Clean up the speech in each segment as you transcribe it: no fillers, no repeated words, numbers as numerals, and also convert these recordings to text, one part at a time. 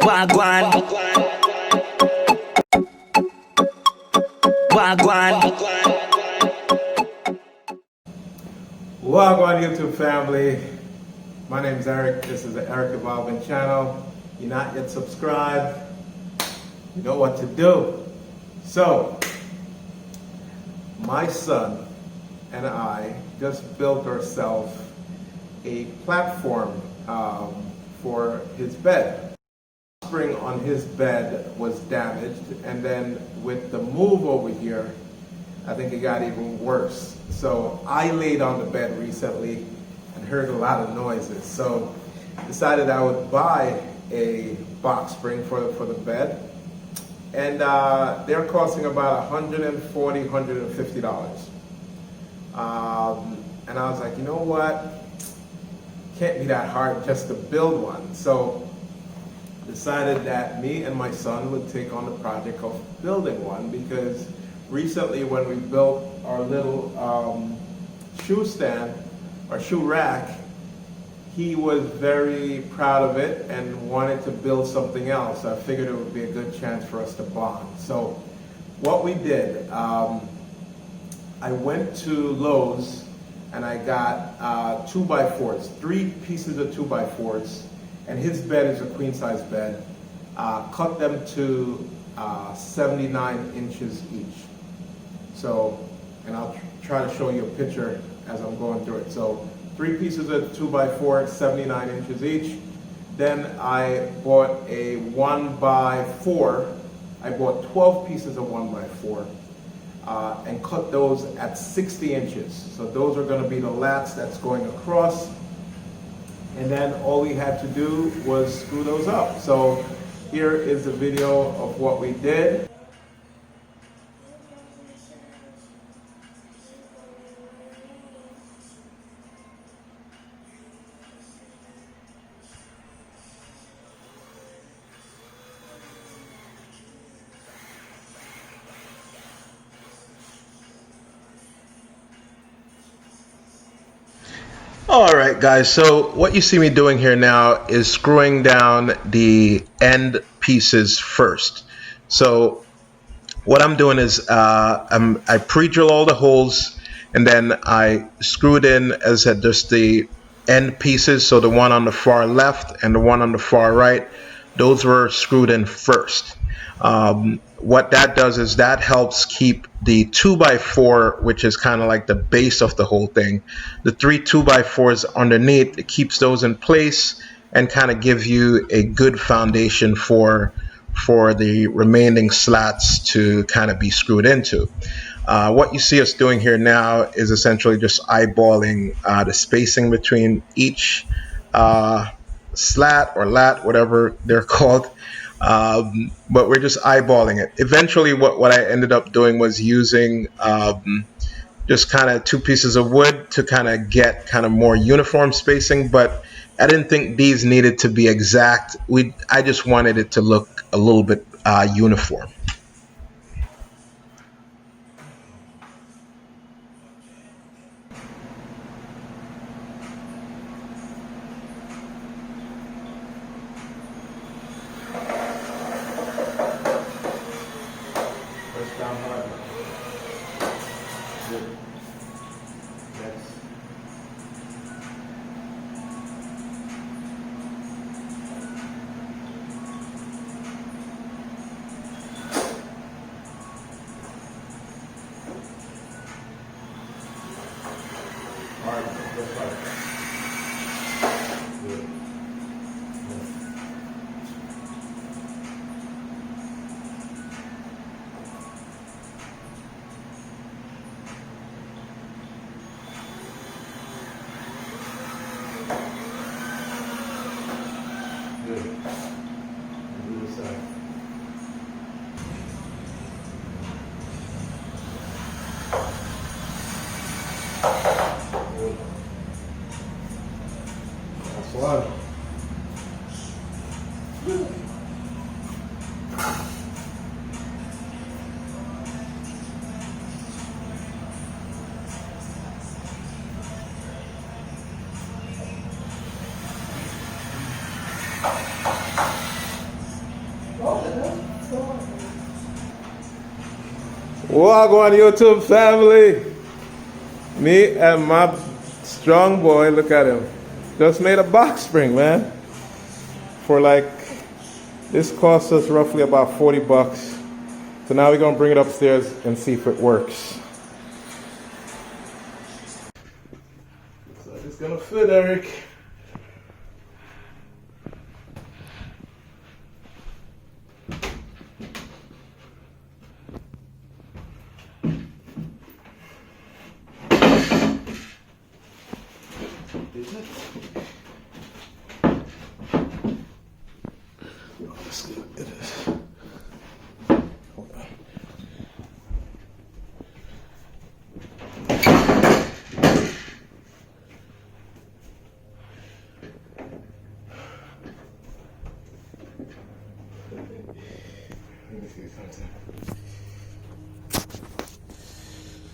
Wagwan, wagwan. Wagwan YouTube family. My name is Eric. This is the Eric Evolving channel. You're not yet subscribed. You know what to do. So, my son and I just built ourselves a platform for his bed. The spring on his bed was damaged, and then with the move over here, I think it got even worse. So I laid on the bed recently and heard a lot of noises. So decided I would buy a box spring for the bed. And they're costing about $140, $150. And I was like, you know what? Can't be that hard just to build one. So decided that me and my son would take on the project of building one, because recently when we built our little shoe stand or shoe rack, he was very proud of it and wanted to build something else. I figured it would be a good chance for us to bond. So what we did, I went to Lowe's and I got 2x4s, 3 pieces of 2x4s, and his bed is a queen size bed. Cut them to 79 inches each. So, and I'll try to show you a picture as I'm going through it. So 3 pieces of 2x4, 79 inches each. Then I bought a 1x4. I bought 12 pieces of 1x4 and cut those at 60 inches. So those are going to be the lats that's going across. And then all we had to do was screw those up. So here is the video of what we did. Alright guys, so what you see me doing here now is screwing down the end pieces first. So what I'm doing is I pre-drill all the holes, and then I screwed in, as I said, just the end pieces. So the one on the far left and the one on the far right, those were screwed in first. What that does is that helps keep the 2x4, which is kind of like the base of the whole thing, the 3 2x4s underneath, it keeps those in place and kind of gives you a good foundation for the remaining slats to kind of be screwed into. What you see us doing here now is essentially just eyeballing the spacing between each slat or lat, whatever they're called. But we're just eyeballing it. Eventually what I ended up doing was using just kind of 2 pieces of wood to kind of get kind of more uniform spacing, but I didn't think these needed to be exact. I just wanted it to look a little bit uniform. Press down hard. Good. Next. Hard. Press hard. Good. Good. And do the side. Good. That's one. Wagwan YouTube family. Me and my strong boy, look at him. Just made a box spring, man. For like, this cost us roughly about 40 bucks. So now we're gonna bring it upstairs and see if it works. So it's gonna fit, Eric.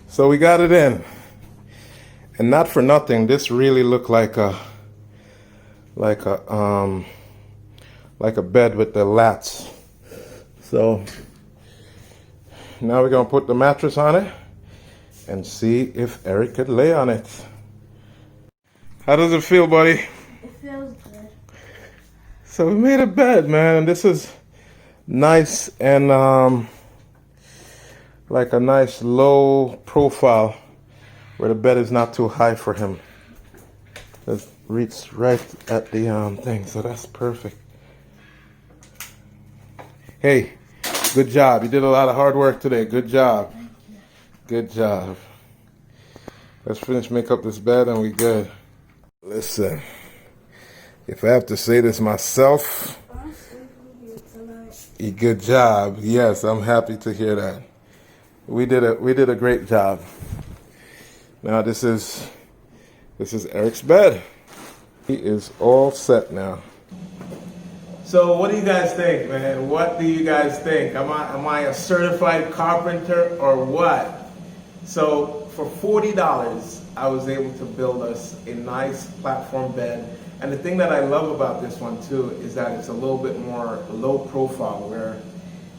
So we got it in, and not for nothing, this really looked like a bed with the lats. So now we're gonna put the mattress on it and see if Eric could lay on it. How does it feel, buddy? It feels good. So we made a bed, man, and this is nice and like a nice low profile where the bed is not too high for him. It reaches right at the thing, so that's perfect. Hey, good job. You did a lot of hard work today. Good job. Thank you. Good job. Let's finish make up this bed and we good. Listen, if I have to say this myself, I'm sleeping here tonight. good job. Yes, I'm happy to hear that. We did a great job. Now this is Eric's bed. He is all set now. So what do you guys think, man? What do you guys think? Am I a certified carpenter or what? So for $40, I was able to build us a nice platform bed. And the thing that I love about this one too is that it's a little bit more low profile, where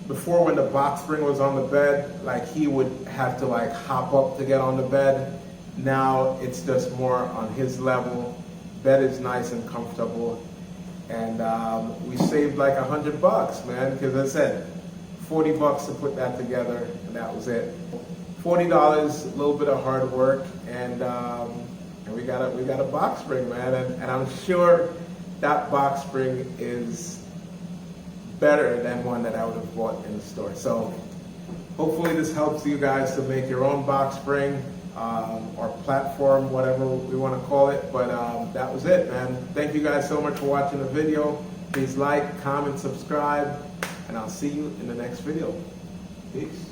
before, when the box spring was on the bed, like he would have to like hop up to get on the bed. Now it's just more on his level. Bed is nice and comfortable. And we saved like $100, man, because I said 40 bucks to put that together, and that was it. $40, a little bit of hard work, and we got a box spring, man, and I'm sure that box spring is better than one that I would have bought in the store. So hopefully this helps you guys to make your own box spring or platform, whatever we want to call it. But that was it, man. Thank you guys so much for watching the video. Please like, comment, subscribe, and I'll see you in the next video. Peace.